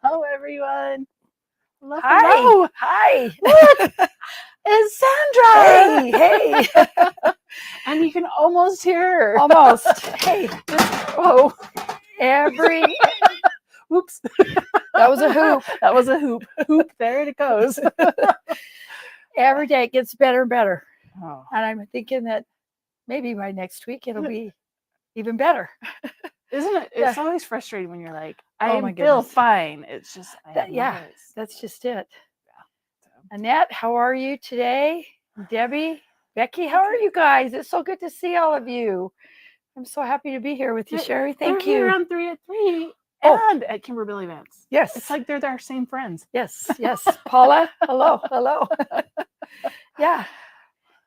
Hello, everyone. Hello. Hi. Hi. Look, it's Sandra. Hey. And you can almost hear her. Almost. Hey. Oh. Whoops. That was a hoop. That was a hoop. Hoop. There it goes. Every day it gets better and better. Oh. And I'm thinking that maybe by next week it'll be even better. Isn't it? It's always frustrating when you're like, Oh I my feel goodness. fine. It's just, That's just it. So. Annette, how are you today? Debbie, Becky, how are you guys? It's so good to see all of you. I'm so happy to be here with you, Sherry. Thank They're you. Here on 3 at 3 Oh. and at Kimberly events. Yes. It's like they're our same friends. Yes. Paula, hello. Yeah.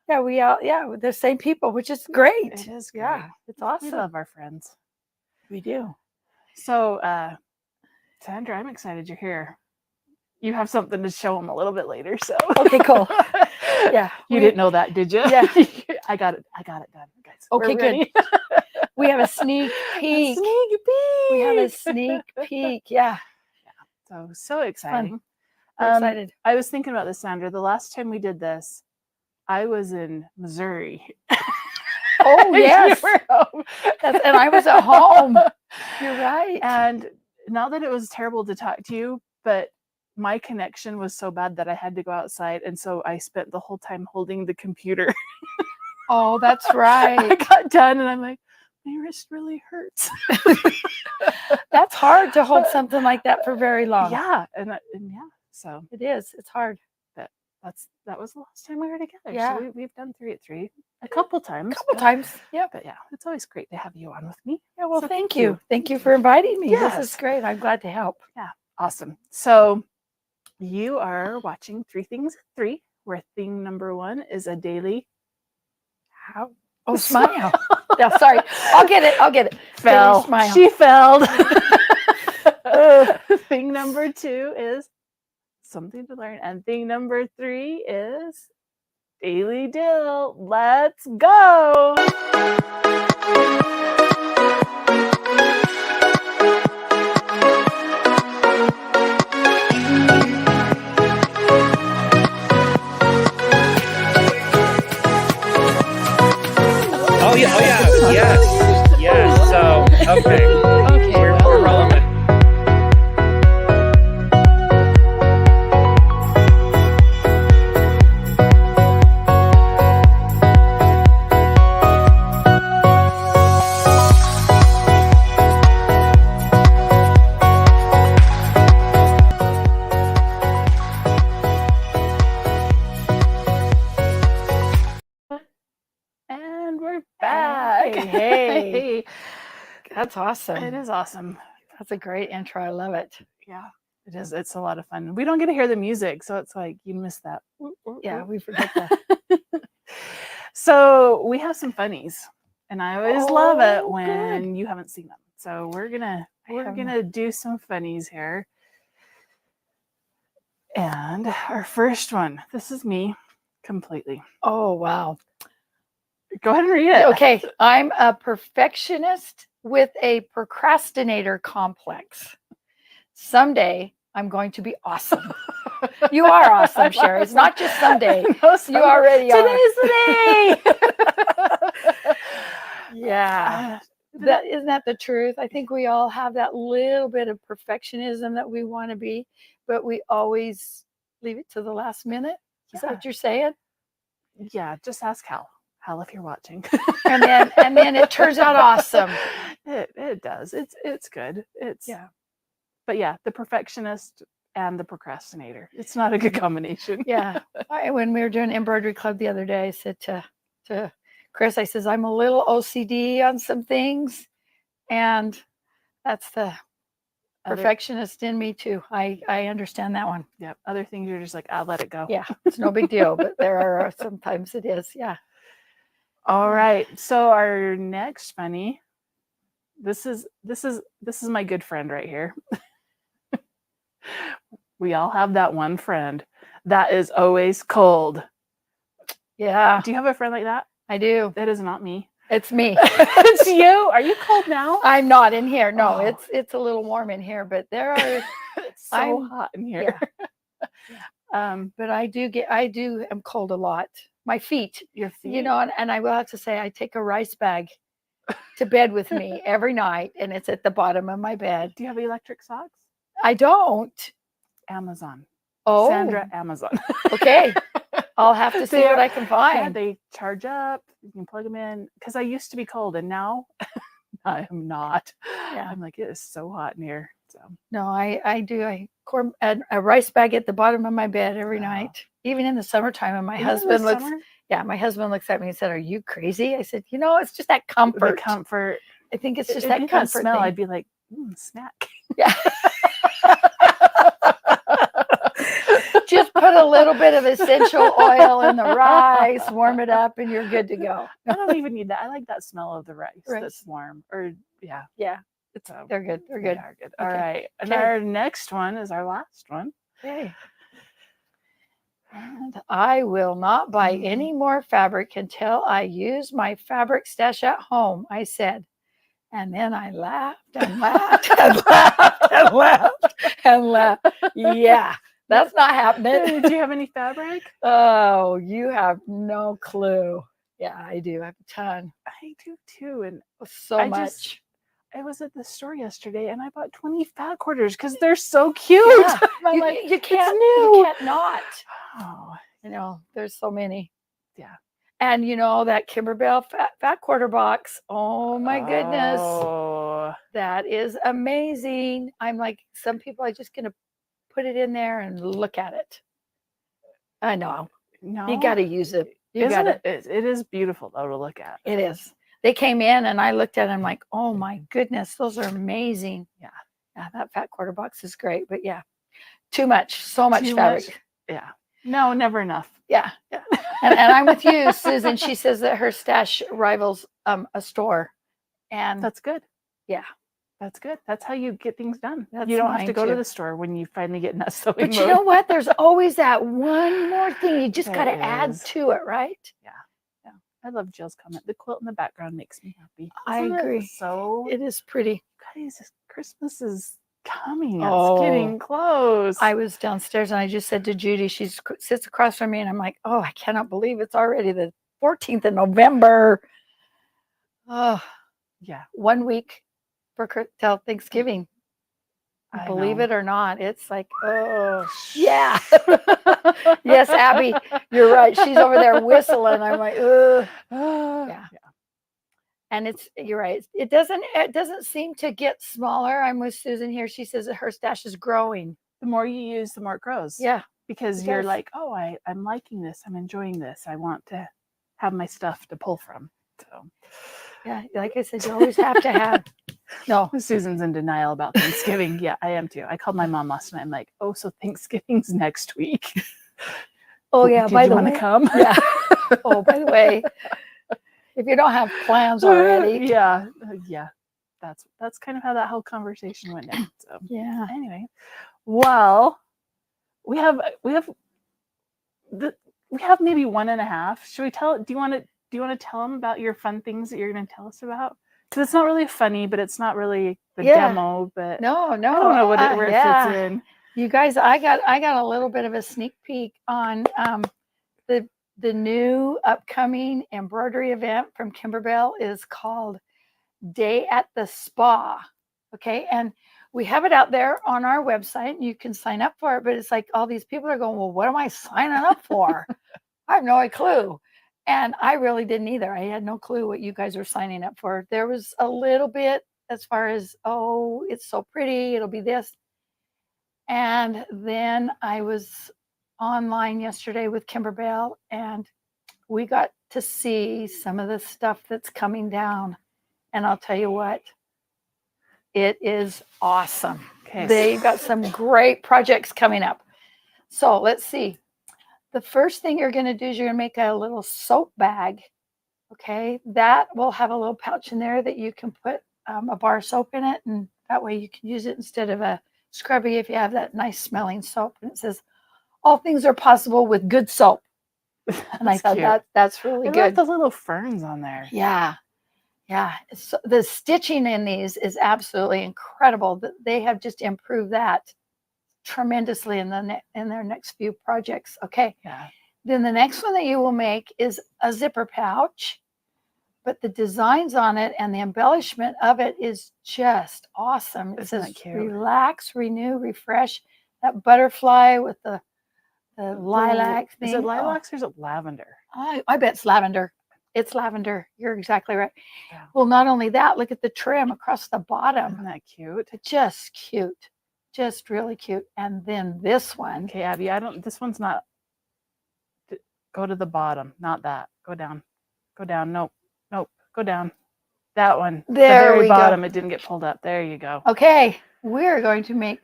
Yeah, we are. Yeah, we're the same people, which is great. It is great. Yeah, it's awesome. We love our friends. We do. So, Sandra, I'm excited you're here. You have something to show them a little bit later. So Okay, cool. Yeah. You didn't know that, did you? Yeah. I got it done, guys. Okay, good. We have a sneak peek. We have a sneak peek. Yeah. So exciting. I'm excited. I was thinking about this, Sandra. The last time we did this, I was in Missouri. Oh, yes. You were home. And I was at home. You're right. And not that it was terrible to talk to you, but my connection was so bad that I had to go outside. And so I spent the whole time holding the computer. Oh, that's right. I got done and I'm like, my wrist really hurts. That's hard to hold something like that for very long. Yeah. And so it is. It's hard. But that was the last time we were together. Yeah. So we've done 3 at 3 a couple times. Yeah. But yeah, it's always great to have you on with me. Yeah. Well, So thank you. Thank you for inviting me. Yes. This is great. I'm glad to help. Yeah. Awesome. So you are watching 3 Things at 3, where thing number 1 is a daily smile. Yeah, sorry. I'll get it. Fell. Smile. She fell. Thing number 2 is something to learn. And thing number 3 is daily dill. Let's go. Yes. So, okay. Okay. We're rolling with. That's awesome. It is awesome. That's a great intro. I love it. Yeah, it is. It's a lot of fun. We don't get to hear the music, so it's like you miss that. Yeah, we forget that. So we have some funnies, and I always love it Oh, when good. you haven't seen them. So we're gonna haven't. do some funnies here. And our first one. This is me, completely. Oh, wow. Go ahead and read it. Okay, I'm a perfectionist with a procrastinator complex. Someday I'm going to be awesome. You are awesome, Sherry. It's not just someday. No, You already are. Today's the day. Yeah. Isn't that the truth? I think we all have that little bit of perfectionism that we want to be, but we always leave it to the last minute. Is that what you're saying? Yeah, just ask Hal. Hal, if you're watching. And then it turns out awesome. It does. It's good. Yeah. But yeah, the perfectionist and the procrastinator. It's not a good combination. Yeah. When we were doing embroidery club the other day, I said to Chris, I says, I'm a little OCD on some things. And that's the perfectionist in me too. I understand that one. Yeah. Other things you're just like, I'll let it go. Yeah. It's no big deal, but there are sometimes it is. Yeah. All right. So our next funny, this is my good friend right here. We all have that one friend that is always cold. Yeah. Do you have a friend like that? I do. That is not me. It's me. It's you. Are you cold now? I'm not in here. No, Oh. it's a little warm in here, but there are It's so hot in here. Yeah. But I am cold a lot. My feet, Your feet. you know, and I will have to say I take a rice bag to bed with me every night, and it's at the bottom of my bed. Do you have electric socks? I don't. Amazon. Oh, Sandra, Amazon. Okay. I'll have to see what I can Yeah, find. they charge up. You can plug them in. Because I used to be cold, and now I am not. Yeah. I'm like, it is so hot in here. So No, I do. I pour a rice bag at the bottom of my bed every night, even in the summertime. And my husband looks, my husband looks at me and said, "Are you crazy?" I said, it's just that comfort. The comfort. I think it's just If that you comfort smell, thing. I'd be like, snack. Yeah. Just put a little bit of essential oil in the rice, warm it up, and you're good to go. I don't even need that. I like that smell of the rice. That's warm. Or yeah. Yeah. They're good. They're good. They are good. All Okay. right. And our next one is our last one. Okay. And I will not buy any more fabric until I use my fabric stash at home, I said. And then I laughed and laughed and laughed and laughed and laughed. Yeah, that's not happening. Do you have any fabric? Oh, you have no clue. Yeah, I do. I have a ton. I do too. And so much. I was at the store yesterday and I bought 20 fat quarters because they're so cute. Yeah. I'm You like, can't, it's you new. can't not. Oh, There's so many. yeah. And that Kimberbell fat quarter box. Oh my goodness. Oh. That is amazing. I'm like, some people are just going to put it in there and look at it. I know. No. You got to use it. It is beautiful though to look at. It is. They came in and I looked at them like, oh my goodness, those are amazing. Yeah. Yeah, that fat quarter box is great. But yeah, too much. So much fabric. Yeah. No, never enough. Yeah. Yeah. And I'm with you, Susan. She says that her stash rivals a store. And that's good. Yeah. That's good. That's how you get things done. That's you don't have to go too. to the store when you finally get in that sewing But mode. you know what? There's always that one more thing. You just got to There add is. to it, right? Yeah. Yeah. I love Jill's comment. The quilt in the background makes me happy. I Isn't agree. It so It is pretty. guys, Christmas is coming. Oh. It's getting close. I was downstairs and I just said to Judy, she sits across from me, and I'm like, oh, I cannot believe it's already the 14th of November. Oh, yeah. 1 week till Thanksgiving. I Believe know. it or not, it's like, oh, yeah. Yes, Abby, you're right. She's over there whistling. I'm like, ugh. Yeah. And you're right. It doesn't seem to get smaller. I'm with Susan here. She says that her stash is growing. The more you use, the more it grows. Yeah. Because you're like, oh, I'm liking this. I'm enjoying this. I want to have my stuff to pull from. So yeah, like I said, you always have to have. No. Susan's in denial about Thanksgiving. Yeah, I am too. I called my mom last night. I'm like, oh, so Thanksgiving's next week. Oh yeah. Did By you the want to way. come? Yeah. Oh, by the way, if you don't have plans already. Yeah. That's kind of how that whole conversation went down. So Yeah. anyway, well, we have maybe 1.5. Should we tell? Do you want to tell them about your fun things that you're going to tell us about? Because it's not really funny, but it's not really the demo. But No. I don't know where it fits in. You guys, I got a little bit of a sneak peek on the new upcoming embroidery event from Kimberbell is called Day at the Spa. Okay, and we have it out there on our website, and you can sign up for it. But it's like all these people are going, well, what am I signing up for? I have no clue. And I really didn't either. I had no clue what you guys were signing up for. There was a little bit as far as, oh, it's so pretty, it'll be this. And then I was online yesterday with Kimberbell, and we got to see some of the stuff that's coming down. And I'll tell you what, it is awesome. Okay. They've got some great projects coming up. So let's see. The first thing you're going to do is you're going to make a little soap bag. Okay. That will have a little pouch in there that you can put a bar of soap in it. And that way you can use it instead of a scrubby if you have that nice smelling soap. And it says, all things are possible with good soap. And I thought that's really good. I love the little ferns on there. Yeah. Yeah. So the stitching in these is absolutely incredible. They have just improved that tremendously in their next few projects. Okay. Yeah. Then the next one that you will make is a zipper pouch, but the designs on it and the embellishment of it is just awesome. It says relax, renew, refresh. That butterfly with the lilac thing. Is it lilacs or is it lavender? I bet it's lavender. It's lavender. You're exactly right. Yeah. Well, not only that, look at the trim across the bottom. Isn't that cute? Just cute. Just really cute. And then this one. Okay, Abby, this one's not. Go to the bottom. Not that. Go down. Go down. Nope. Go down. That one. There the very we bottom. go. It didn't get pulled up. There you go. Okay. We're going to make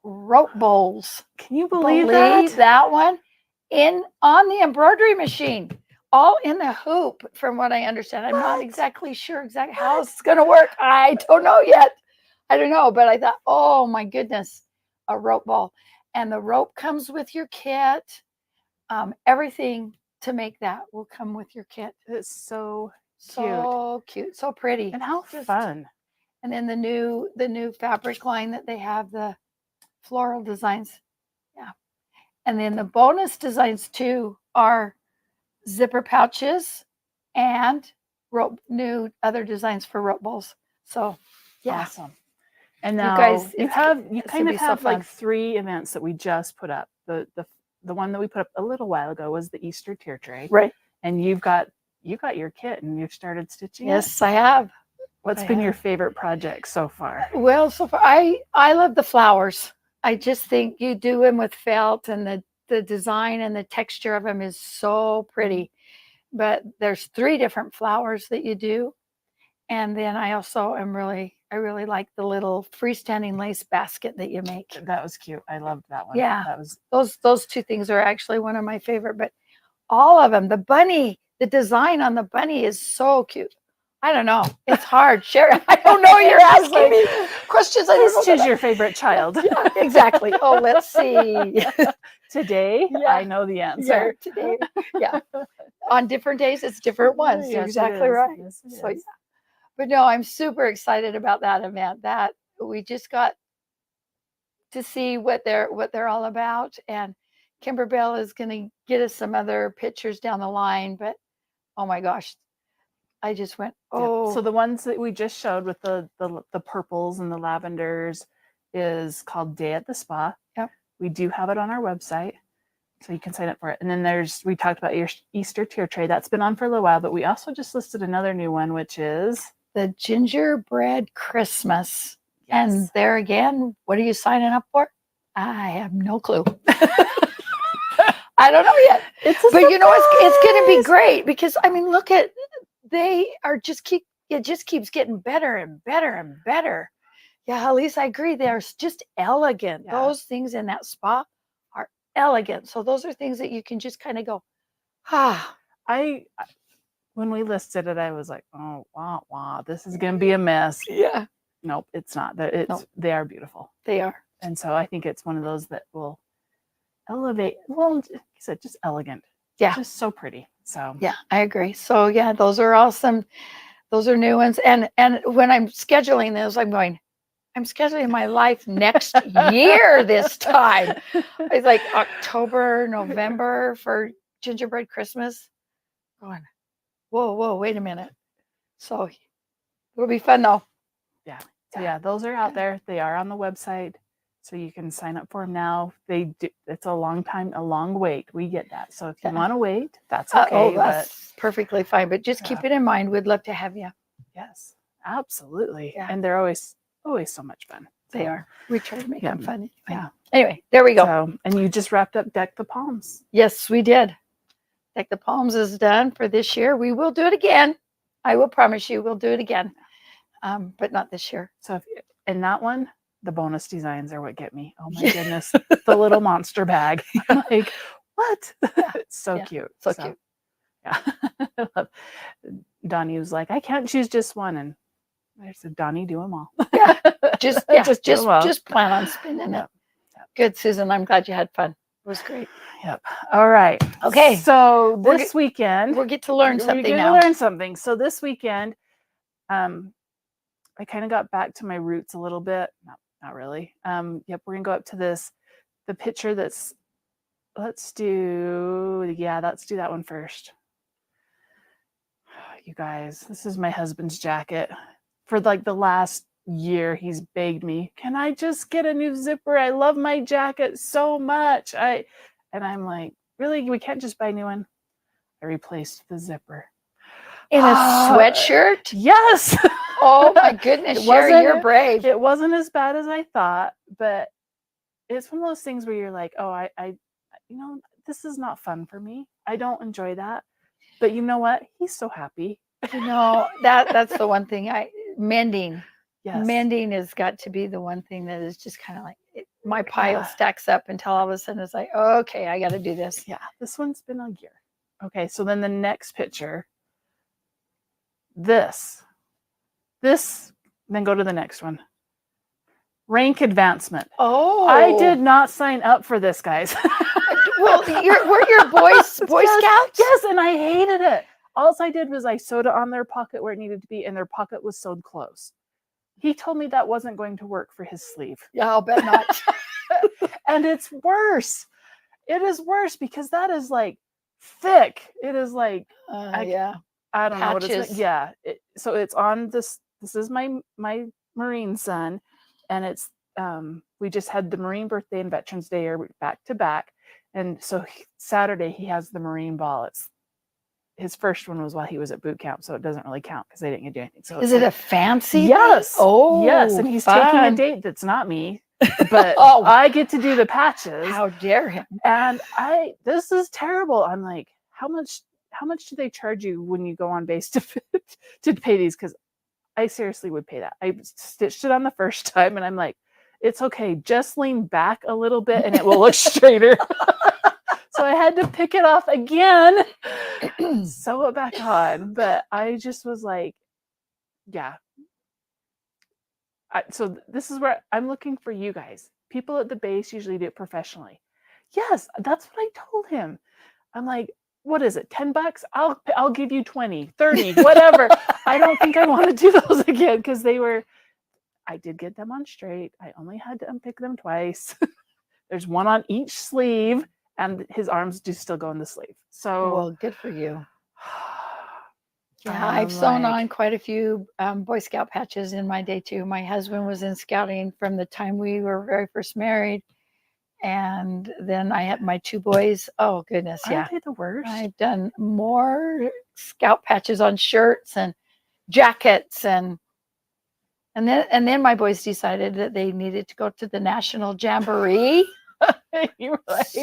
rope bowls. Can you believe that? That one on the embroidery machine. All in the hoop, from what I understand. I'm not exactly sure how it's going to work. I don't know yet. I don't know, but I thought, oh my goodness, a rope ball. And the rope comes with your kit. Everything to make that will come with your kit. It's so cute, so pretty. And how fun. And then the new fabric line that they have, the floral designs. Yeah. And then the bonus designs too are zipper pouches and new other designs for rope bowls. So yeah. Awesome. And now you kind of have like 3 events that we just put up. The one that we put up a little while ago was the Easter tier tray. Right. And you got your kit and you've started stitching it. Yes, I have. What's been your favorite project so far? Well, so far I love the flowers. I just think you do them with felt, and the design and the texture of them is so pretty. But there's 3 different flowers that you do. And then I also I really like the little freestanding lace basket that you make. That was cute. I loved that one. Yeah. That was those 2 things are actually one of my favorite, but all of them, the bunny, the design on the bunny is so cute. I don't know. It's hard. Sharon, I don't know. You're asking me questions. I don't know. Choose your favorite child. Yeah, exactly. Oh, let's see. Today, I know the answer. Yeah, today. Yeah. On different days, it's different ones. Yes, You're exactly right. Yes, so, yeah. But no, I'm super excited about that event. That we just got to see what they're all about. And Kimberbell is going to get us some other pictures down the line. But oh my gosh. I just went, oh. Yeah. So the ones that we just showed with the purples and the lavenders is called Day at the Spa. Yep. We do have it on our website, so you can sign up for it. And then we talked about your Easter tier tray. That's been on for a little while, but we also just listed another new one, which is the Gingerbread Christmas. Yes. And there again, what are you signing up for? I have no clue. I don't know yet. But you know, it's going to be great because, I mean, look at, they are just keep it just keeps getting better and better and better. Yeah, Elise, I agree. They're just elegant. Yeah. Those things in that spa are elegant. So those are things that you can just kind of go, ah. When we listed it, I was like, oh, wow, this is going to be a mess. Yeah. Nope, it's not. They are beautiful. They are. And so I think it's one of those that will elevate. Well, like you said, just elegant. Yeah. Just so pretty. So yeah, I agree. So yeah, those are awesome. Those are new ones. And when I'm scheduling those, I'm scheduling my life next year this time. It's like October, November for gingerbread Christmas. Going, whoa, wait a minute. So it'll be fun though. Yeah. So yeah, those are out there. They are on the website. So you can sign up for them now. It's a long wait. We get that. So if you want to wait, that's okay. That's perfectly fine. But just keep it in mind. We'd love to have you. Yes, absolutely. Yeah. And they're always so much fun. They are. We try to make them fun. Anyway. Yeah. Anyway, there we go. So, and you just wrapped up Deck the Palms. Yes, we did. Deck the Palms is done for this year. We will do it again. I will promise you we'll do it again. But not this year. So in that one, the bonus designs are what get me. Oh my goodness. The little monster bag. I'm like, what? Yeah. It's so cute. So cute. Yeah. Donnie was like, I can't choose just one. And I said, Donnie, do them all. Yeah. Just plan on spinning it. Yep. Good, Susan. I'm glad you had fun. It was great. Yep. All right. Okay. So this weekend we'll get to learn something now. We're going to learn something. So this weekend, I kind of got back to my roots a little bit. Not really. Yep. We're going to go up to the picture that's, let's do that one first. You guys, this is my husband's jacket. For like the last year, he's begged me, can I just get a new zipper? I love my jacket so much. And I'm like, really? We can't just buy a new one? I replaced the zipper. In a sweatshirt? Yes. Oh my goodness, Sherry, you're brave. It wasn't as bad as I thought, but it's one of those things where you're like, oh, I this is not fun for me. I don't enjoy that. But you know what? He's so happy. That's the one thing. Mending. Yes. Mending has got to be the one thing that is just kind of like my pile stacks up until all of a sudden it's like, oh, okay, I got to do this. Yeah, this one's been a year. Okay, so then the next picture, this, then go to the next one. Rank advancement. Oh, I did not sign up for this, guys. Well, were your Boy Scouts? Yes, and I hated it. All I did was I sewed it on their pocket where it needed to be, and their pocket was sewed closed. He told me that wasn't going to work for his sleeve. Yeah, I'll bet not. And it's worse. It is worse because that is like thick. It is like, yeah. I don't know what it's like. Yeah. So it's on this. This is my Marine son, and it's we just had the Marine birthday and Veterans Day are back to back, and so Saturday he has the Marine ball. It's his first one was while he was at boot camp, so it doesn't really count because they didn't do anything. So is it a fancy? Yes. Thing? Oh, yes, and he's taking a date that's not me, but I get to do the patches. How dare him? And this is terrible. I'm like, how much do they charge you when you go on base to pay these? Because I seriously would pay that. I stitched it on the first time, and I'm like, it's okay. Just lean back a little bit, and it will look straighter. So I had to pick it off again, sew it back on. But I just was like, yeah. So this is where I'm looking for you guys. People at the base usually do it professionally. Yes, that's what I told him. I'm like, what is it? $10? I'll give you 20, 30, whatever. I don't think I want to do those again because I did get them on straight. I only had to unpick them twice. There's one on each sleeve. And his arms do still go in the sleeve. So, well, good for you. Yeah, I've sewn on quite a few Boy Scout patches in my day too. My husband was in scouting from the time we were very first married, and then I had my two boys. Oh goodness, yeah, aren't they the worst? I've done more scout patches on shirts and jackets, and then my boys decided that they needed to go to the National Jamboree.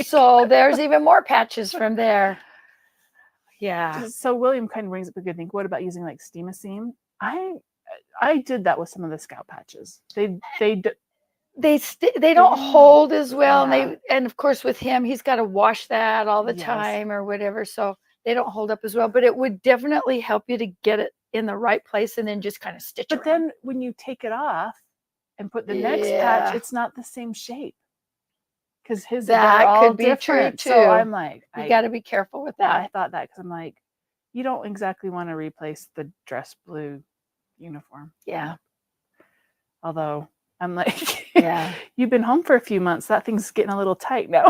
So there's even more patches from there. Yeah. So William kind of brings up a good thing. What about using like steam-a-seam? I did that with some of the scout patches. They they don't hold as well, yeah. and of course with him, he's got to wash that all the Yes. time or whatever, so they don't hold up as well. But it would definitely help you to get it in the right place and then just kind of stitch But around. then when you take it off and put the next patch, Yeah. it's not the same shape because his That they're all could be true, different. So too. I'm like, You got to be careful with yeah, I that. thought that because I'm like, you don't exactly want to replace the dress blue uniform. Yeah. Although I'm like, Yeah. you've been home for a few months. That thing's getting a little tight now.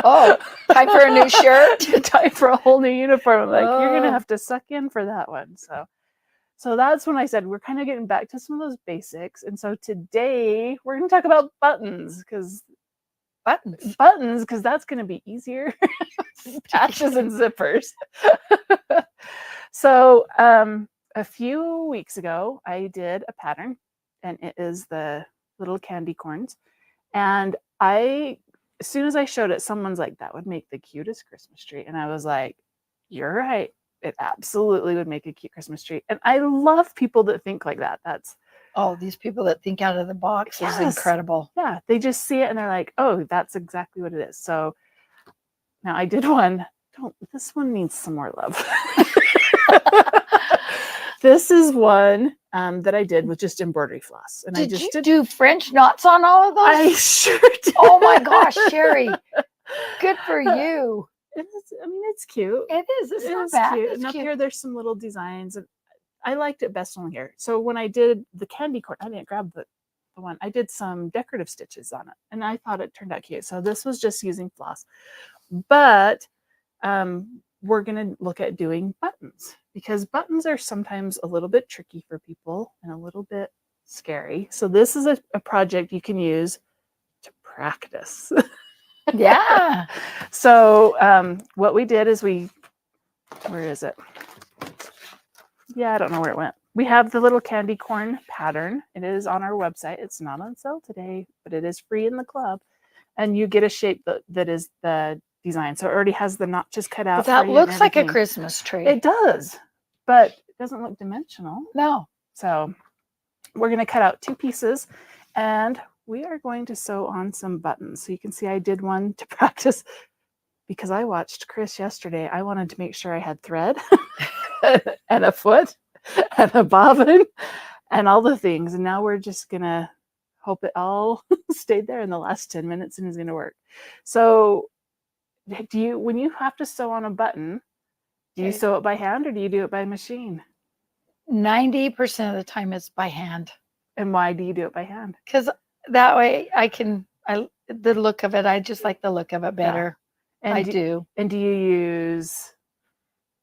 Oh, time for a new shirt. Time for a whole new uniform. I'm like, you're gonna Oh. have to suck in for that one. So that's when I said we're kind of getting back to some of those basics. And so today we're gonna talk about buttons because that's gonna be easier. Patches and zippers. So a few weeks ago I did a pattern, and it is the little candy corns. And as soon as I showed it, someone's like, that would make the cutest Christmas tree. And I was like, you're right. It absolutely would make a cute Christmas tree. And I love people that think like that. These people that think out of the box is Yes. incredible. Yeah. They just see it and they're like, oh, that's exactly what it is. So now I did one. This one needs some more love. This is one that I did with just embroidery floss. And Did you do French knots on all of those? I sure did. Oh my gosh, Sherry. Good for you. It is, I mean, it's cute. It is. It's not is bad. cute. It's And up cute. here, there's some little designs. And I liked it best on here. So when I did the candy corn, I didn't grab the one. I did some decorative stitches on it. And I thought it turned out cute. So this was just using floss. But we're going to look at doing buttons because buttons are sometimes a little bit tricky for people and a little bit scary. So this is a project you can use to practice. Yeah. So what we did is where is it? Yeah, I don't know where it went. We have the little candy corn pattern. It is on our website. It's not on sale today, but it is free in the club. And you get a shape that is the design. So it already has the notches cut out. But that looks like a Christmas tree. It does, but it doesn't look dimensional. No. So we're going to cut out 2 pieces and we are going to sew on some buttons. So you can see I did one to practice because I watched Chris yesterday. I wanted to make sure I had thread and a foot and a bobbin and all the things. And now we're just going to hope it all stayed there in the last 10 minutes and is going to work. So when you have to sew on a button, do you sew it by hand or do you do it by machine? 90% of the time it's by hand. And why do you do it by hand? Because that way the look of it, I just like the look of it better. Yeah. I do. And do you use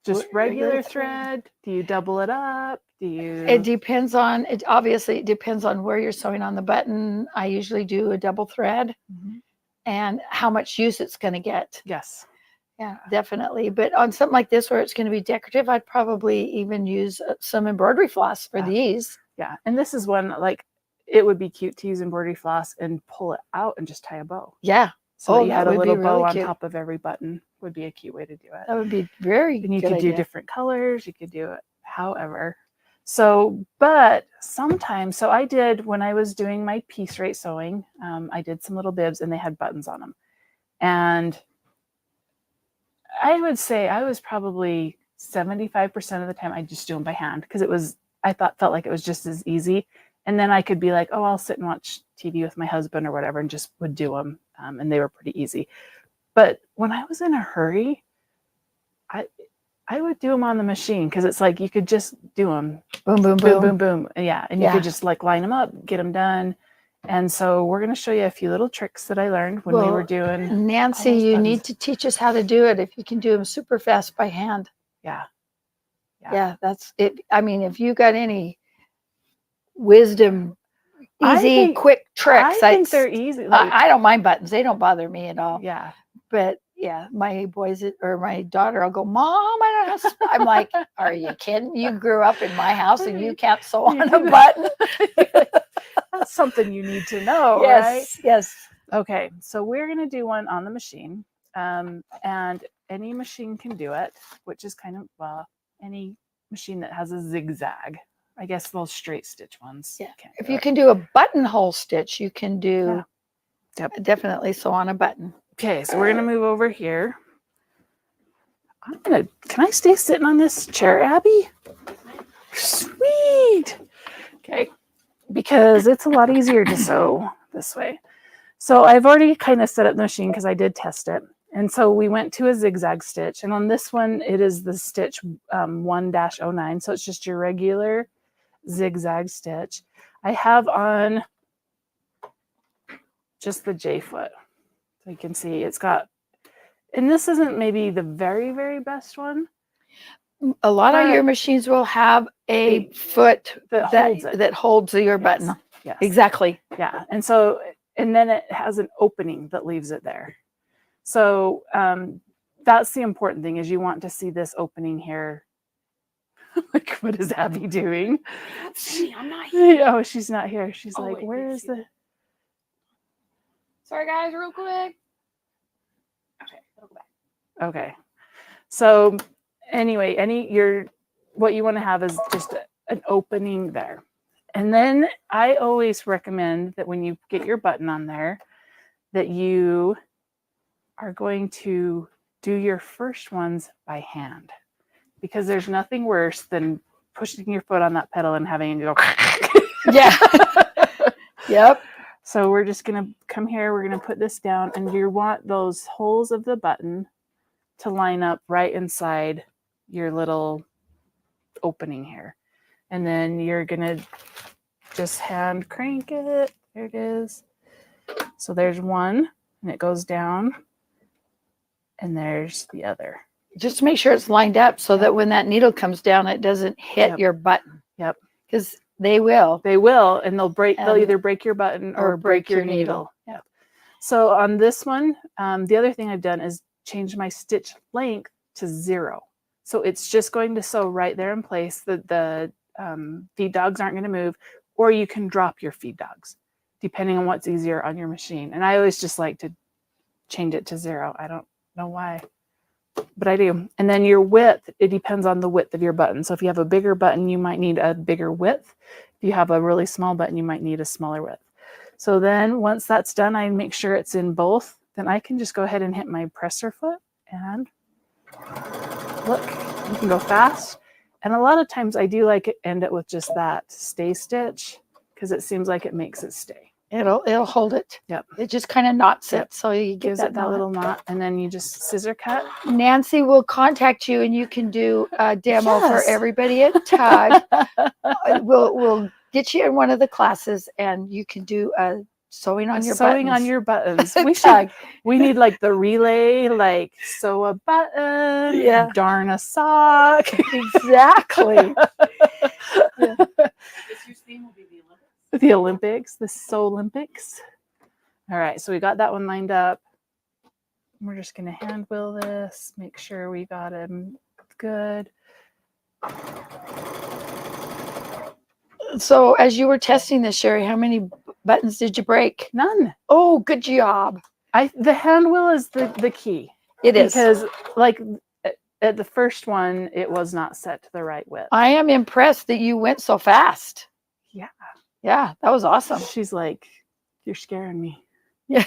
just regular thread? Do you double it up? It depends on, obviously it depends on where you're sewing on the button. I usually do a double thread and how much use it's going to get. Yes. Yeah, definitely. But on something like this where it's going to be decorative, I'd probably even use some embroidery floss for these. Yeah. And this is one, like, it would be cute to use embroidery floss and pull it out and just tie a bow. Yeah. So that you had a little bow on top of every button would be a cute way to do it. That would be very good. And you could do different colors. You could do it however. So, but sometimes, so I did, when I was doing my piece rate sewing, I did some little bibs and they had buttons on them. And I would say I was probably 75% of the time I just do them by hand because felt like it was just as easy. And then I could be like, oh, I'll sit and watch TV with my husband or whatever and just would do them. And they were pretty easy. But when I was in a hurry, I would do them on the machine because it's like you could just do them. Boom, boom, boom, boom. boom, boom. Yeah. And you could just like line them up, get them done. And so we're going to show you a few little tricks that I learned when we were doing. Nancy, you need to teach us how to do it if you can do them super fast by hand. Yeah. Yeah, that's it. I mean, if you got any wisdom, quick tricks. I think they're easy. Like, I don't mind buttons. They don't bother me at all. Yeah. But yeah, my boys or my daughter will go, Mom, I don't know. I'm like, are you kidding? You grew up in my house and you can't sew on a button. That's something you need to know, yes, right? Yes. Okay, so we're going to do one on the machine. And any machine can do it, which is kind of, any machine that has a zigzag. I guess those straight stitch ones. Yeah. Can't If do you it. can do a buttonhole stitch, you can do Yep. definitely sew on a button. Okay, so we're gonna move over here. Can I stay sitting on this chair, Abby? Sweet. Okay, because it's a lot easier to sew this way. So I've already kind of set up the machine because I did test it. And so we went to a zigzag stitch. And on this one, it is the stitch 1-09. So it's just your regular zigzag stitch. I have on just the J foot. So you can see it's got, and this isn't maybe the very, very best one. A lot of But your machines will have a foot that holds your button. Yes. Exactly. Yeah. And so, and then it has an opening that leaves it there. So that's the important thing, is you want to see this opening here. Like, what is Abby doing? I'm not here. Oh, she's not here. She's like, wait, where is the... Sorry, guys, real quick. Okay, it'll go back. Okay. So anyway, what you want to have is just an opening there. And then I always recommend that when you get your button on there, that you are going to do your first ones by hand, because there's nothing worse than pushing your foot on that pedal and having it go. Yeah. Yep. So we're just going to come here. We're going to put this down, and you want those holes of the button to line up right inside your little opening here. And then you're going to just hand crank it. There it is. So there's one, and it goes down. And there's the other. Just make sure it's lined up so that when that needle comes down, it doesn't hit your button. Yep. Because they will. They will, and they'll either break your button or break your needle. Yep. So on this one, the other thing I've done is change my stitch length to 0. So it's just going to sew right there in place. The feed dogs aren't going to move, or you can drop your feed dogs, depending on what's easier on your machine. And I always just like to change it to 0. I don't know why, but I do. And then your width, it depends on the width of your button. So if you have a bigger button, you might need a bigger width. If you have a really small button, you might need a smaller width. So then once that's done, I make sure it's in both. Then I can just go ahead and hit my presser foot, and look, you can go fast. And a lot of times I do like it, end it with just that stay stitch, because it seems like it makes it stay. It'll hold it. Yep. It just kind of knots Yep. it. So you Gives get it that little knot, and then you just scissor cut. Nancy will contact you, and you can do a demo Yes. for everybody at Tug. We'll get you in one of the classes, and you can do a sewing on your Sewing buttons. on your buttons. Tug. We need like the relay, like sew a button, Yeah. darn a sock. Exactly. This year's theme will be the Olympics. The Olympics, the Sew Olympics. All right, so we got that one lined up. We're just going to hand wheel this, make sure we got him good. So as you were testing this, Sherry, how many buttons did you break? None. Oh, good job. The hand wheel is the key. It is. Because like at the first one, it was not set to the right width. I am impressed that you went so fast. Yeah. Yeah, that was awesome. She's like, you're scaring me. Yeah.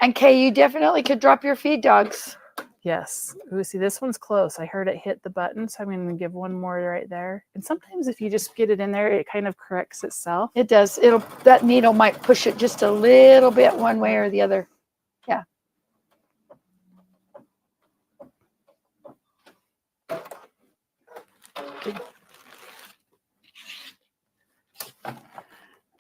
And Kay, you definitely could drop your feed dogs. Yes. Ooh, see, this one's close. I heard it hit the button, so I'm going to give one more right there. And sometimes if you just get it in there, it kind of corrects itself. It does. That needle might push it just a little bit one way or the other. Yeah.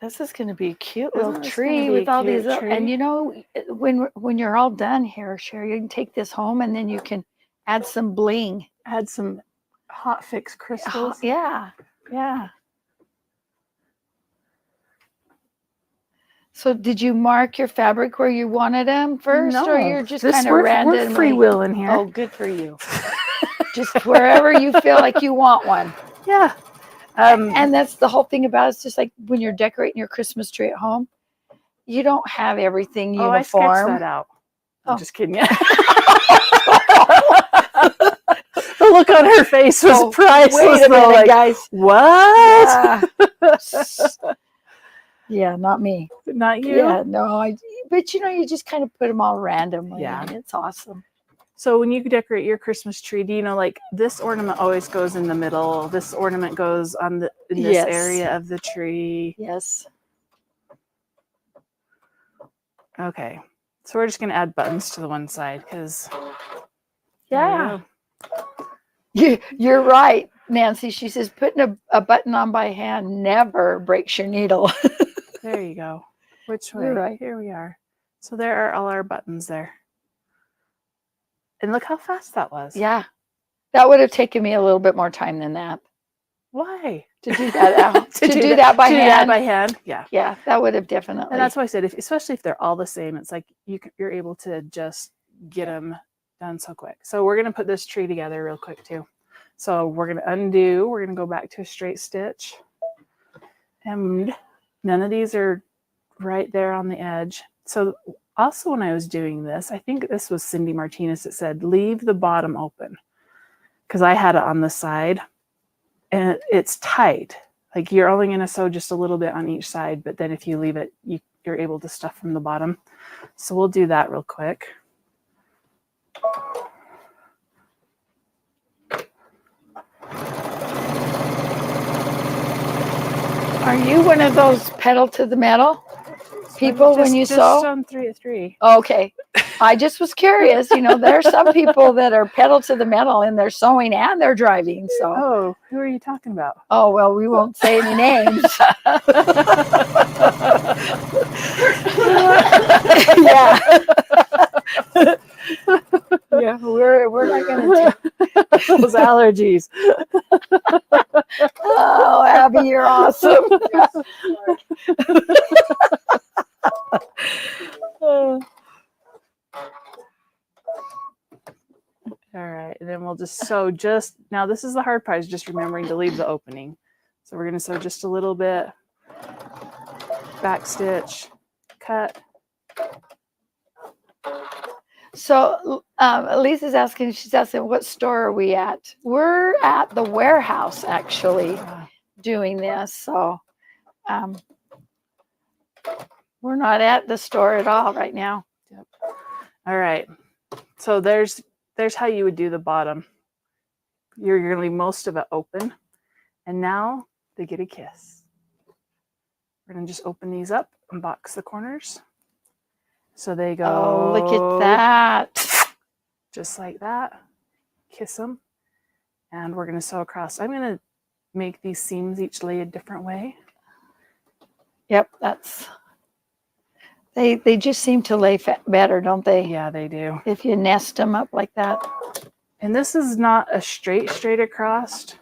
This is going to be a cute little Isn't this tree gonna be with a all cute these. tree? And you know, when you're all done here, Sherry, you can take this home and then you can add some bling. Add some hot fix crystals. Yeah, yeah. So did you mark your fabric where you wanted them first, or you're just kind of randomly? We're freewheeling here. Oh, good for you. Just wherever you feel like you want one. Yeah. And that's the whole thing about it. It's just like when you're decorating your Christmas tree at home, you don't have everything uniform. I sketched that out. I'm Oh. just kidding. Yeah. The look on her face was Oh, priceless. wait a though, minute, like, guys. what? Yeah, not me. Not you? Yeah, no, but you just kind of put them all randomly. Yeah. And it's awesome. So when you decorate your Christmas tree, do you know, like, this ornament always goes in the middle, this ornament goes in this Yes. area of the tree? Yes. Okay. So we're just going to add buttons to the one side because Yeah. You're right, Nancy. She says putting a button on by hand never breaks your needle. there you go. Which way? You're right. Here we are. So there are all our buttons there. And look how fast that was. Yeah. That would have taken me a little bit more time than that. Why? To do that to do that by hand. Do that by hand. Yeah. Yeah, that would have definitely. And that's why I said, especially if they're all the same, it's like you're able to just get them done so quick. So we're going to put this tree together real quick too. So we're going to undo. We're going to go back to a straight stitch. And none of these are right there on the edge. So also when I was doing this, I think this was Cindy Martinez that said, leave the bottom open. Because I had it on the side. And it's tight. Like you're only going to sew just a little bit on each side, but then if you leave it, you're able to stuff from the bottom. So we'll do that real quick. Are you one of those pedal to the metal people when you sew? Just on 3 at 3. Okay. I just was curious. There are some people that are pedal to the metal and they're sewing and they're driving. So. Oh, who are you talking about? Oh, well, we won't say any names. Yeah. Yeah, we're not going to do those allergies. Oh, Abby, you're awesome. All right, and then we'll just sew now this is the hard part, is just remembering to leave the opening. So we're going to sew just a little bit, back stitch, cut. So Lisa's asking, she's asking, what store are we at? We're at the warehouse, actually, doing this. So we're not at the store at all right now. Yep. All right. So there's how you would do the bottom. You're going to leave most of it open. And now they get a kiss. We're going to just open these up and box the corners. So they go. Oh, look at that. Just like that. Kiss them. And we're going to sew across. I'm going to make these seams each lay a different way. Yep, they just seem to lay better, don't they? Yeah, they do. If you nest them up like that. And this is not a straight across.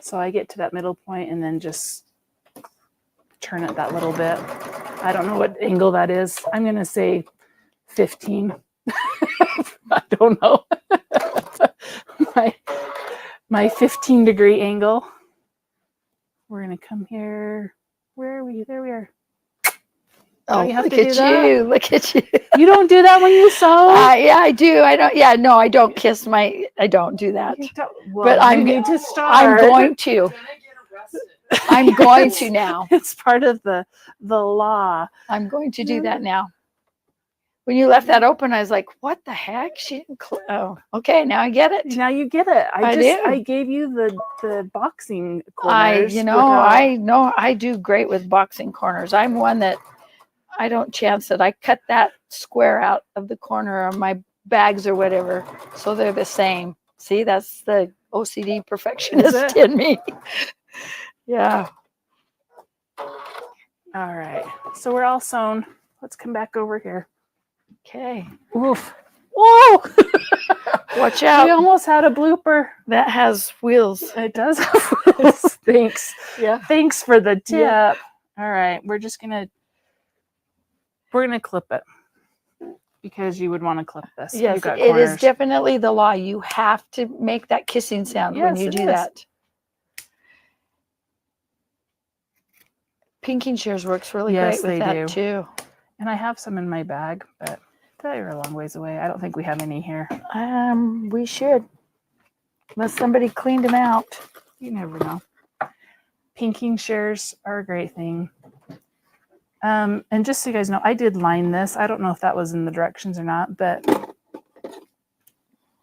So I get to that middle point and then just turn it that little bit. I don't know what angle that is. I'm going to say 15. I don't know. my 15-degree angle. We're going to come here. Where are we? There we are. Oh, you have look to do at that? you. Look at you. You don't do that when you sew? Yeah, I do. I don't. Yeah, no, I don't kiss I don't do that. Well, but I need to start. I'm going to. I'm going to now. It's part of the law. I'm going to do that now. When you left that open, I was like, what the heck? She didn't oh, okay, now I get it. Now you get it. I gave you the boxing corners. I know I do great with boxing corners. I'm one that I don't chance it. I cut that square out of the corner of my bags or whatever, so they're the same. See, that's the OCD perfectionist in me. Yeah. All right. So we're all sewn. Let's come back over here. Okay. Oof. Whoa! Watch out. We almost had a blooper. That has wheels. It does have wheels. Thanks. Yeah. Thanks for the tip. Yeah. All right. We're gonna clip it because you would want to clip this. Yes, it is definitely the law. You have to make that kissing sound when you do that. Pinking shears works really great with that too. And I have some in my bag, but They're a long ways away. I don't think we have any here. We should. Unless somebody cleaned them out. You never know. Pinking shares are a great thing. And just so you guys know, I did line this. I don't know if that was in the directions or not, but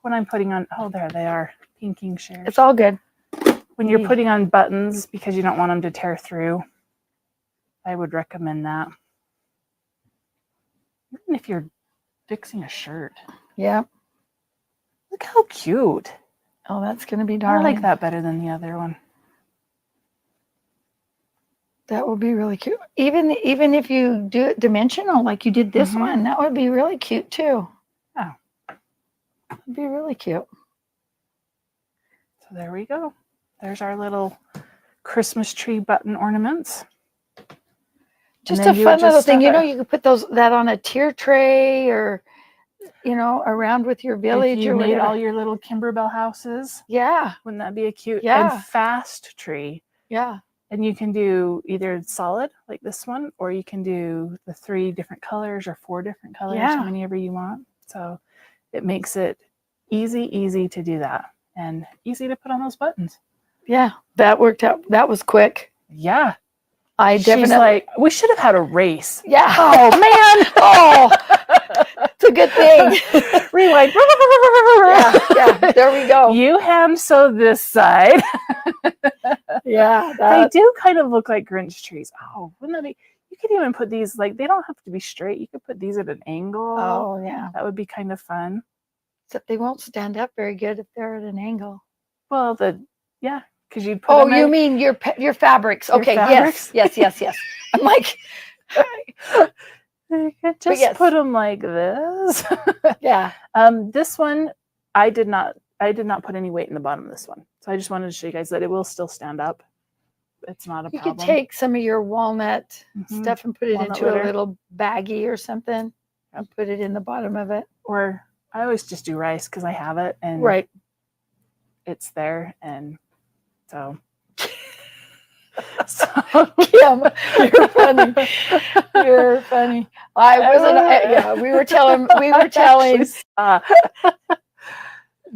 when I'm putting on, oh, there they are, pinking shares. It's all good. When you're putting on buttons because you don't want them to tear through, I would recommend that. Even if you're fixing a shirt. Yeah. Look how cute. Oh, that's going to be I darling. like that better than the other one. That would be really cute. Even if you do it dimensional, like you did this one, that would be really cute too. Oh. It'd be really cute. So there we go. There's our little Christmas tree button ornaments. Just a fun little thing. You know, you could put that on a tier tray or, you know, around with your village. If you or made whatever. all your little Kimberbell houses. Yeah. Wouldn't that be a cute Yeah. and fast tree? Yeah. And you can do either solid like this one, or you can do the 3 different colors or 4 different colors, Yeah. whenever you want. So it makes it easy to do that and easy to put on those buttons. Yeah. That worked out. That was quick. Yeah. I definitely. She's like, we should have had a race. Yeah. Oh, man. Oh, it's a good thing. Rewind. Yeah. There we go. You hand sew this side. Yeah. They do kind of look like Grinch trees. Oh, wouldn't that be? You could even put these, like, they don't have to be straight. You could put these at an angle. Oh, yeah. That would be kind of fun. Except they won't stand up very good if they're at an angle. Well, because you'd put Oh, them you in- mean your fabrics? Your Okay, fabrics? yes. I'm like, You could just yes. put them like this. yeah. This one, I did not put any weight in the bottom of this one. So I just wanted to show you guys that it will still stand up. It's not a You problem. could take some of your walnut stuff and put it Walnut into litter. a little baggie or something and put it in the bottom of it. Or I always just do rice because I have it and Right. it's there. And so. Kim, you're funny. You're funny. I wasn't. Yeah, we were telling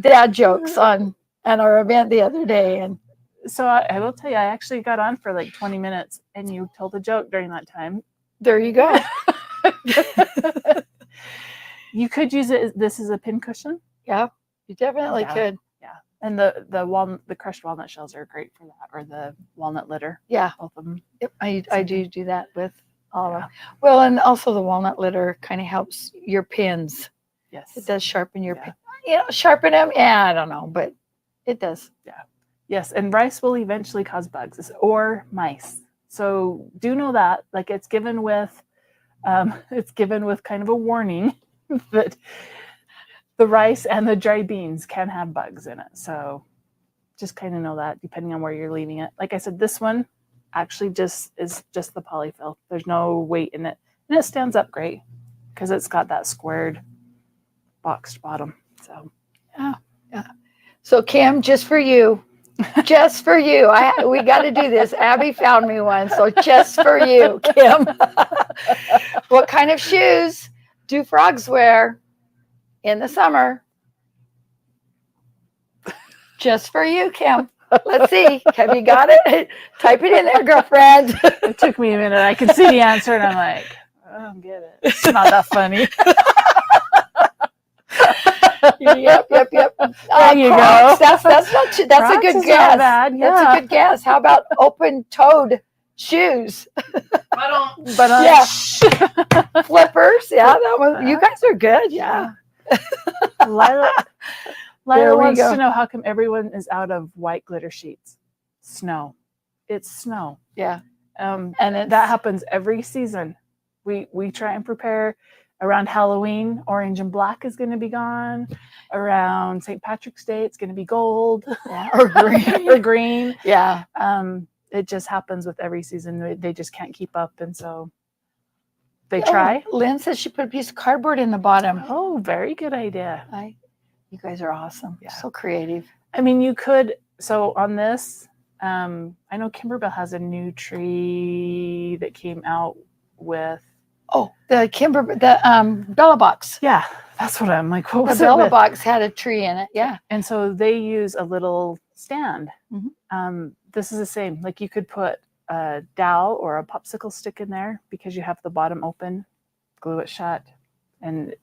dad jokes on our event the other day, and So I will tell you, I actually got on for like 20 minutes, and you told a joke during that time. there you go. You could use this as a pin cushion. Yeah, you definitely could. Yeah, and the crushed walnut shells are great for that, or the walnut litter. Yeah, Both of them. yep, I do that with all of them. Well, and also the walnut litter kind of helps your pins. Yes, It does sharpen your pin. You know, sharpen them. Yeah, I don't know, but it does. Yeah. Yes, and rice will eventually cause bugs or mice. So do know that. Like it's given with kind of a warning that the rice and the dry beans can have bugs in it. So just kind of know that depending on where you're leaving it. Like I said, this one actually is just the polyfill. There's no weight in it. And it stands up great because it's got that squared boxed bottom. So yeah. So Kim, just for you, we got to do this. Abby found me one, so just for you, Kim. What kind of shoes do frogs wear in the summer? Just for you, Kim. Let's see. Have you got it? Type it in there, girlfriend. it took me a minute. I could see the answer and I'm like, I don't get it. It's not that funny. Yep. There you Crocs. go. That's not too, that's Crocs a good is guess. not bad. Yeah. That's a good guess. How about open-toed shoes? But Yeah. Flippers. Yeah, that one. You guys are good. Yeah. Lila There we wants go. to know how come everyone is out of white glitter sheets. Snow. It's snow. Yeah. And it's- that happens every season. We try and prepare around Halloween. Orange and black is going to be gone. Around St. Patrick's Day, it's going to be gold Yeah, or green. or green. Yeah. It just happens with every season. They just can't keep up, and so they try. Lynn says she put a piece of cardboard in the bottom. Oh, very good idea. You guys are awesome. Yeah. So creative. I mean, you could. So on this, I know Kimberbell has a new tree that came out with Oh, the Bella box. Yeah, that's what I'm like. What The was it Bella with? box had a tree in it. Yeah. And so they use a little stand. Mhm. This is the same. Like you could put a dowel or a popsicle stick in there because you have the bottom open, glue it shut, and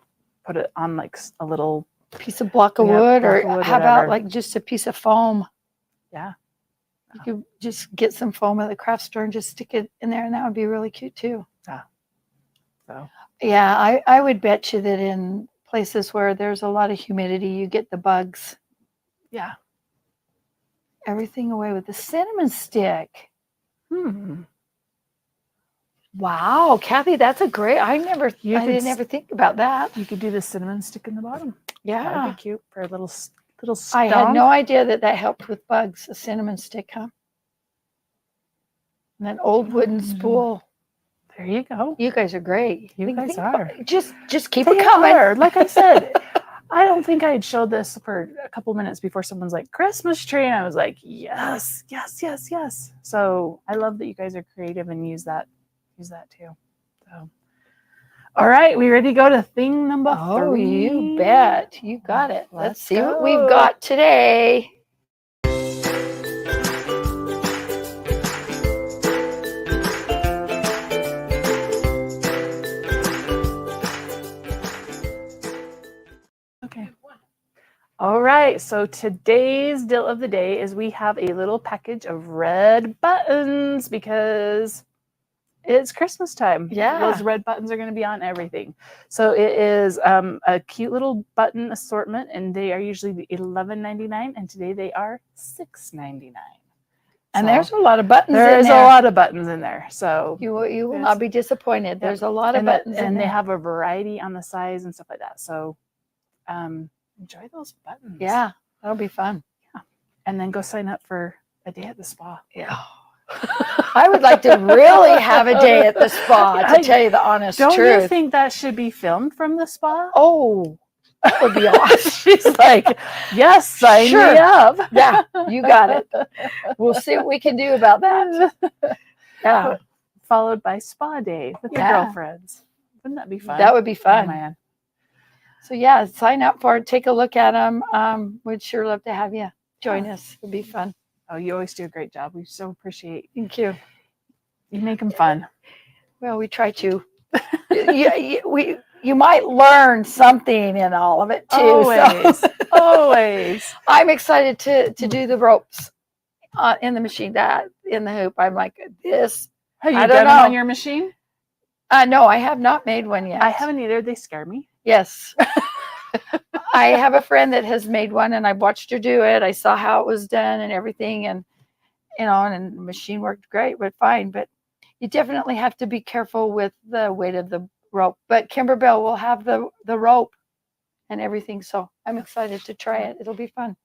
put it on like a little Piece of block of Yeah, wood, block or of wood, how about whatever. like just a piece of foam? Yeah. You could just get some foam at the craft store and just stick it in there, and that would be really cute too. So Yeah, I would bet you that in places where there's a lot of humidity, you get the bugs. yeah. Everything away with the cinnamon stick. Wow, Kathy, that's a great. I didn't ever think about that. You could do the cinnamon stick in the bottom. That would Yeah, be cute for a little stone. I had no idea that helped with bugs. A cinnamon stick, huh? And an old wooden spool. There you go. You guys are great. You guys are. Just keep They it coming. are. Like I said, I don't think I had showed this for a couple minutes before someone's like, Christmas tree. And I was like, yes, yes, yes, yes. So I love that you guys are creative and use that too. So, all right, we ready to go to thing number 3? Oh, you bet. You got it. Let's see what we've go. got today. Okay. All right, so today's deal of the day is we have a little package of red buttons because it's Christmas time. Yeah. Those red buttons are going to be on everything. So it is a cute little button assortment, and they are usually $11.99, and today they are $6.99. And So there's a lot of buttons there's a lot of buttons in there. So You will not be disappointed. There's a lot of buttons in and they there. have a variety on the size and stuff like that. So enjoy those buttons. Yeah, that'll be fun. Yeah. And then go sign up for a day at the spa. Yeah. I would like to really have a day at the spa, to tell you the honest Don't truth. you think that should be filmed from the spa? Oh, that would be awesome. She's like, yes, sign me up. Yeah, you got it. We'll see what we can do about that. Yeah. Followed by spa day with the girlfriends. Wouldn't that be fun? That would be fun. Oh, man. So yeah, sign up for it. Take a look at them. We'd sure love to have you join us. It'd be fun. Oh, you always do a great job. We so appreciate. Thank you. You make them fun. Well, we try to. You might learn something in all of it too. Always. So. Always. I'm excited to do the ropes in the machine, that in the hoop. I'm like, this. Have you I done don't them know. on your machine? No, I have not made one yet. I haven't either. They scare me. Yes. I have a friend that has made one, and I watched her do it. I saw how it was done and everything, and and the machine worked great, but fine. But you definitely have to be careful with the weight of the rope. But Kimberbell will have the rope and everything, so I'm excited to try it. It'll be fun.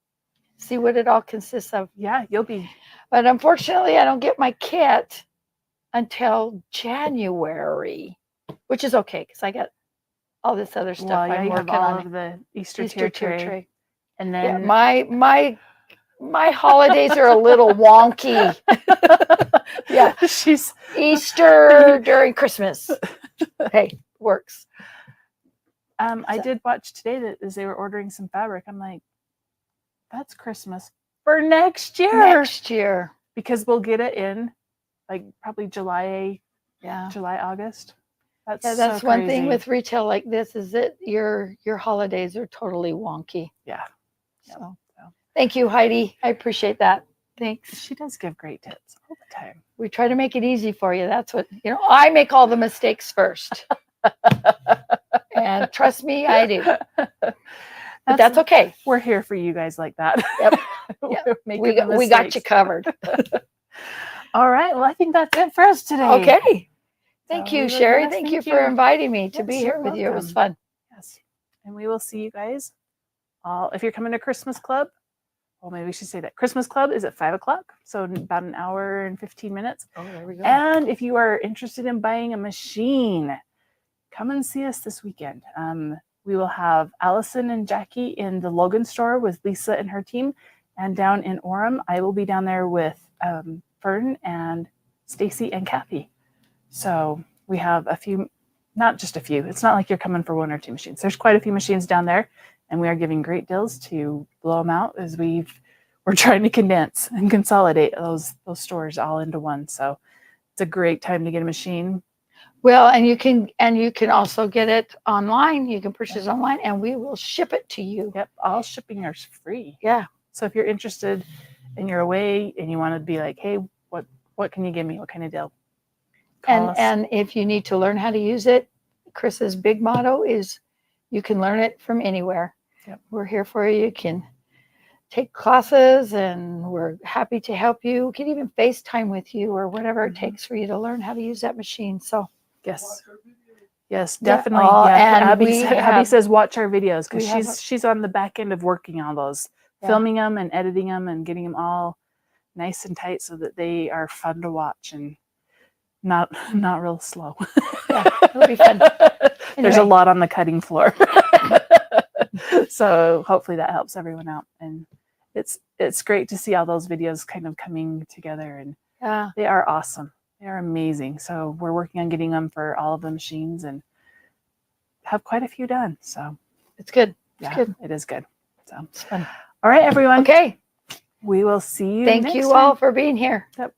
See what it all consists of. Yeah, you'll be. But unfortunately, I don't get my kit until January, which is okay because I got all this other stuff I'm you have working all on. of the Easter tier tray. And then my holidays are a little wonky. Yeah, she's Easter during Christmas. Hey, works. I did watch today that as they were ordering some fabric, I'm like, that's Christmas for next year. Next year, because we'll get it in like probably July, yeah, August. That's one thing with retail like this is that your holidays are totally wonky. Yeah. So thank you, Heidi. I appreciate that. Thanks. She does give great tips all the time. We try to make it easy for you. That's what, I make all the mistakes first. And trust me, I do. But that's okay. We're here for you guys like that. Yep. We got you covered. All right. Well, I think that's it for us today. Okay. Thank you, Sherry. Yes, thank you for inviting me to be here with you. It was fun. Yes. And we will see you guys all, if you're coming to Christmas Club. Well, maybe we should say that Christmas Club is at 5:00. So about an hour and 15 minutes. Oh, there we go. And if you are interested in buying a machine, come and see us this weekend. We will have Allison and Jackie in the Logan store with Lisa and her team. And down in Orem, I will be down there with Fern and Stacy and Kathy. So we have a few not just a few. It's not like you're coming for 1 or 2 machines. There's quite a few machines down there, and we are giving great deals to blow them out as we're trying to condense and consolidate those stores all into one. So it's a great time to get a machine. Well, and you can also get it online. You can purchase it online, and we will ship it to you. Yep, all shipping is free. Yeah. So if you're interested and you're away and you want to be like, hey, what can you give me? What kind of deal? Call us. And if you need to learn how to use it, Chris's big motto is you can learn it from anywhere. Yep. We're here for you. You can take classes, and we're happy to help you. We can even FaceTime with you or whatever it takes for you to learn how to use that machine. So yes, definitely. Oh, and Abby says watch our videos, we because she's on the back end of working on those, filming them and editing them and getting them all nice and tight so that they are fun to watch and not real slow. Yeah, it'll be fun. There's a Anyway. lot on the cutting floor. So hopefully that helps everyone out. And it's great to see all those videos kind of coming together, and they are awesome. They're amazing. So we're working on getting them for all of the machines and have quite a few done. So It's good. yeah, good. it is good. So It's fun. all right, everyone. Okay. We will see you. Thank next you time. all for being here. Yep.